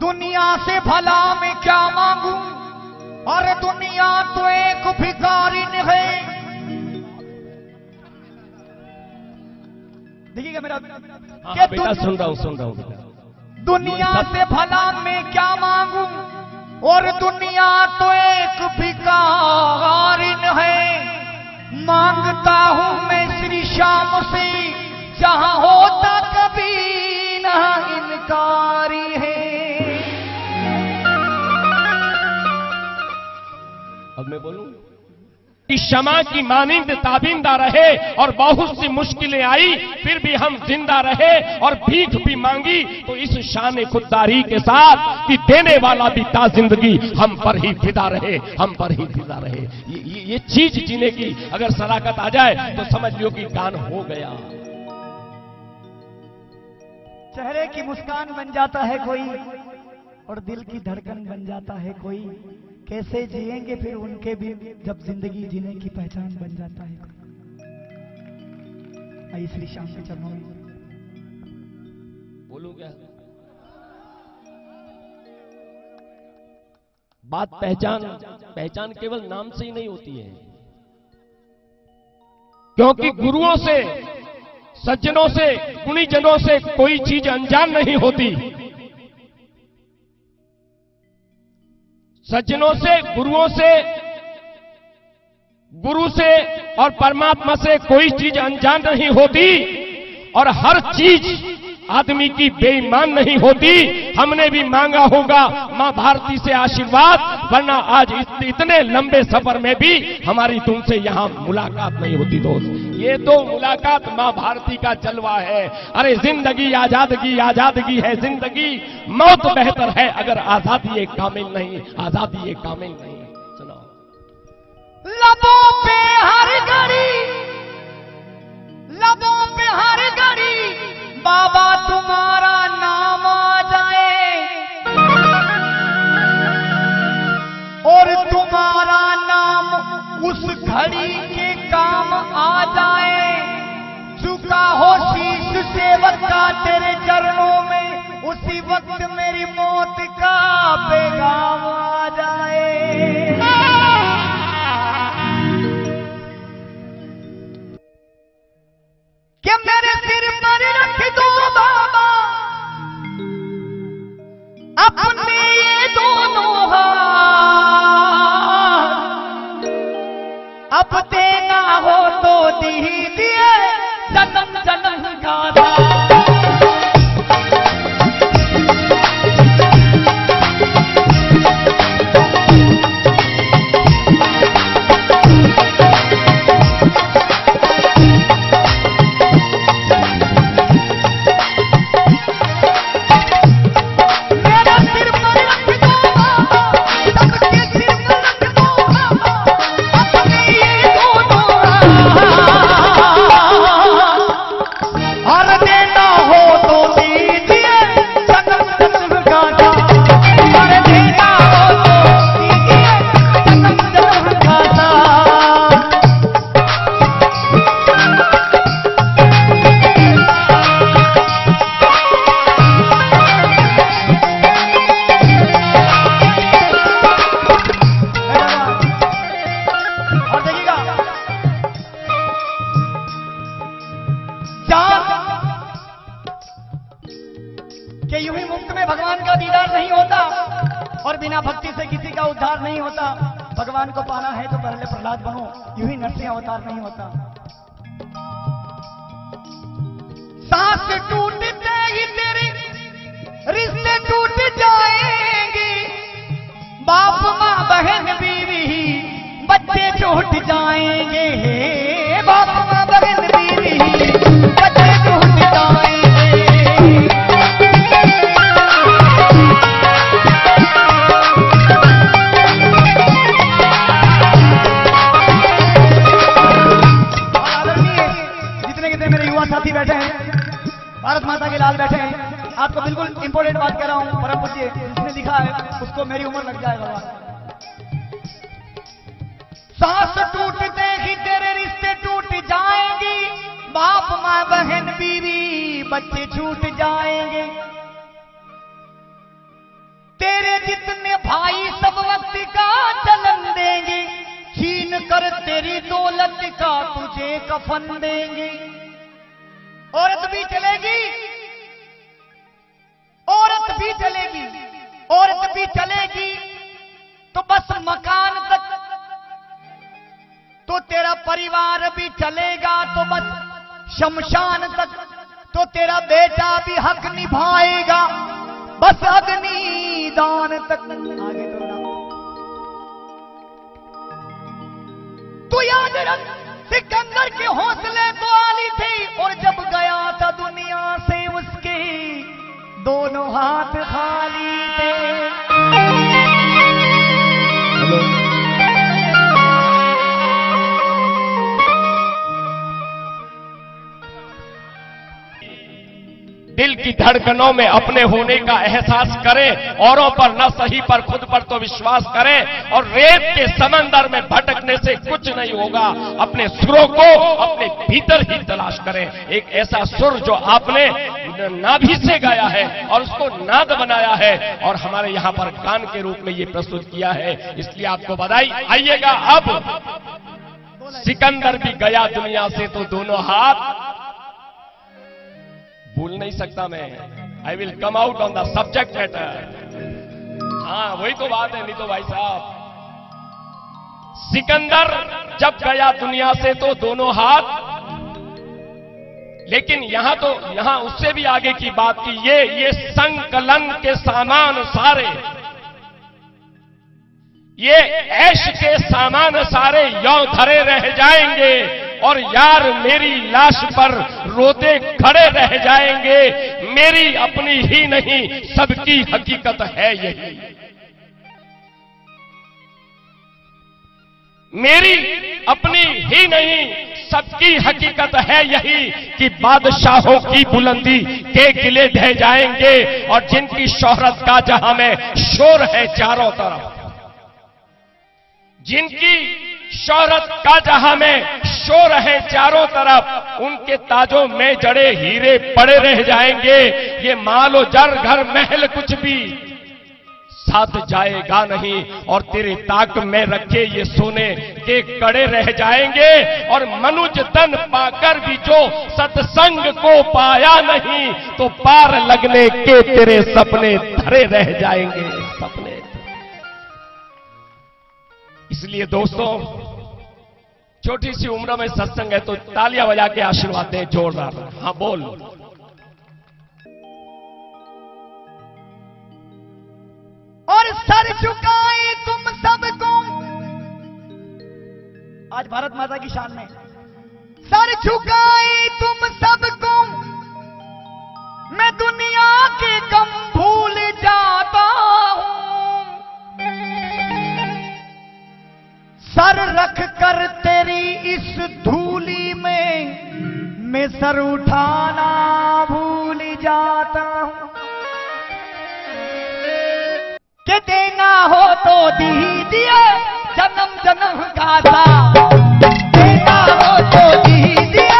दुनिया से भला मैं क्या मांगू, अरे दुनिया तो एक भिखारिन है। देखिएगा मेरा बेटा, सुन रहा हूं बेटा। दुनिया से भला मैं क्या मांगू, और दुनिया तो एक भिखारिन है। मांगता हूं मैं श्री श्याम से, जहां होता कभी ना इनकारी है। अब मैं बोलूं कि क्षमा की मानिंद ताबिंदा रहे, और बहुत सी मुश्किलें आई फिर भी हम जिंदा रहे, और भीख भी मांगी तो इस शान खुददारी के साथ कि देने वाला भी ता जिंदगी हम पर ही फिदा रहे, हम पर ही फिदा रहे। ये चीज जीने की अगर सलाकत आ जाए तो समझ लो कि गान हो गया। चेहरे की मुस्कान बन जाता है कोई, और दिल की धड़कन बन जाता है कोई। कैसे जिएंगे फिर उनके भी, जब जिंदगी जीने की पहचान बन जाता है। आइए श्री श्याम के चरणों में बोलूं क्या? बात पहचान केवल नाम से ही नहीं होती है, क्योंकि गुरुओं से, सज्जनों से, गुणीजनों से कोई चीज अनजान नहीं होती। सज्जनों से, गुरुओं से, गुरु से और परमात्मा से कोई चीज अनजान नहीं होती, और हर चीज आदमी की बेईमान नहीं होती। हमने भी मांगा होगा मां भारती से आशीर्वाद, वरना आज इतने लंबे सफर में भी हमारी तुमसे यहां मुलाकात नहीं होती। दोस्त, ये तो मुलाकात मां भारती का जलवा है। अरे जिंदगी आजादगी, आजादगी है जिंदगी, मौत बेहतर है अगर आजादी एक कामिल नहीं, आजादी एक कामिल नहीं। सुनो, लबों पे हर घड़ी, लबों पे हर घड़ी बाबा तुम्हारा नाम आ जाए, और तुम्हारा नाम उस घड़ी के काम आ जाए। झुका हो शीश सेवक का तेरे चरणों में, उसी वक्त मेरी मौत का पैगाम आ जाए। कि मेरे सिर पर रख दो बाबा अपने ये दोनों हाथ, अब देना हो तो दीजिए जन्म जन्म का दान। कि यूं ही मुफ्त में भगवान का दीदार नहीं होता, और बिना भक्ति से किसी का उद्धार नहीं होता। भगवान को पाना है तो पहले प्रहलाद बनो, यूं ही नरसिंह अवतार नहीं होता। सांस टूटते ही तेरे रिश्ते टूट जाएंगे, बाप माँ बहन बीवी बच्चे छूट जाएंगे, बाप माँ बहन बीवी बच्चे छूट जाएंगे। साथी बैठे हैं, भारत माता के लाल बैठे हैं, आपको बिल्कुल इंपॉर्टेंट बात कह रहा हूं। परम पूज्य जिसने लिखा है उसको मेरी उम्र लग जाएगा। सांस टूटते ही तेरे रिश्ते टूट जाएंगे, बाप माँ बहन बीवी बच्चे छूट जाएंगे। जितने भाई सब वक्त का चलन देंगे, छीन कर तेरी दौलत का तुझे कफन देंगे। औरत भी चलेगी, औरत भी चलेगी, औरत भी चलेगी तो बस मकान तक, तो तेरा परिवार भी चलेगा तो बस शमशान तक, तो तेरा बेटा भी हक निभाएगा बस अग्नि दान तक। आगे तो तू याद रख, सिकंदर के हौसले तो आली थे, और जब गया था दुनिया से उसके दोनों हाथ खाली थे। दिल की धड़कनों में अपने होने का एहसास करें, औरों पर न सही पर खुद पर तो विश्वास करें, और रेत के समंदर में भटकने से कुछ नहीं होगा। अपने सुरों को अपने भीतर ही तलाश करें, एक ऐसा सुर जो आपने नाभि से गाया है और उसको नाद बनाया है और हमारे यहां पर गान के रूप में ये प्रस्तुत किया है, इसलिए आपको बधाई। आइएगा, अब सिकंदर भी गया दुनिया से तो दोनों हाथ भूल नहीं सकता मैं। I will come out on the subject matter. हाँ, वही तो बात है, नहीं तो भाई साहब, सिकंदर जब गया दुनिया से तो दोनों हाथ, लेकिन यहां उससे भी आगे की बात की, ये संकलन के सामान सारे, ये ऐश के सामान सारे यों धरे रह जाएंगे और यार मेरी लाश पर रोते खड़े रह जाएंगे। मेरी अपनी ही नहीं सबकी हकीकत है यही, मेरी अपनी ही नहीं सबकी हकीकत है यही कि बादशाहों की बुलंदी के किले ढह जाएंगे और जिनकी शोहरत का जहां में शोर है चारों तरफ, जिनकी शोहरत का जहां में शोर है चारों तरफ, उनके ताजों में जड़े हीरे पड़े रह जाएंगे। ये मालो जर घर महल कुछ भी साथ जाएगा नहीं, और तेरे ताक में रखे ये सोने के कड़े रह जाएंगे। और मनुज तन पाकर भी जो सत्संग को पाया नहीं, तो पार लगने के तेरे सपने धरे रह जाएंगे सपने। इसलिए दोस्तों, छोटी सी उम्र में सत्संग है तो तालियां बजा के आशीर्वाद दें जोरदार। हाँ बोल। और सर झुकाए तुम सबको, आज भारत माता की शान में, सर झुकाए तुम सबको, मैं दुनिया के गम भूल जाता हूं। सर रख कर तेरी इस धूली में मैं सर उठाना भूल जाता हूं। कि देना हो तो दीजिए जन्म जन्म का था, देना हो तो दीजिए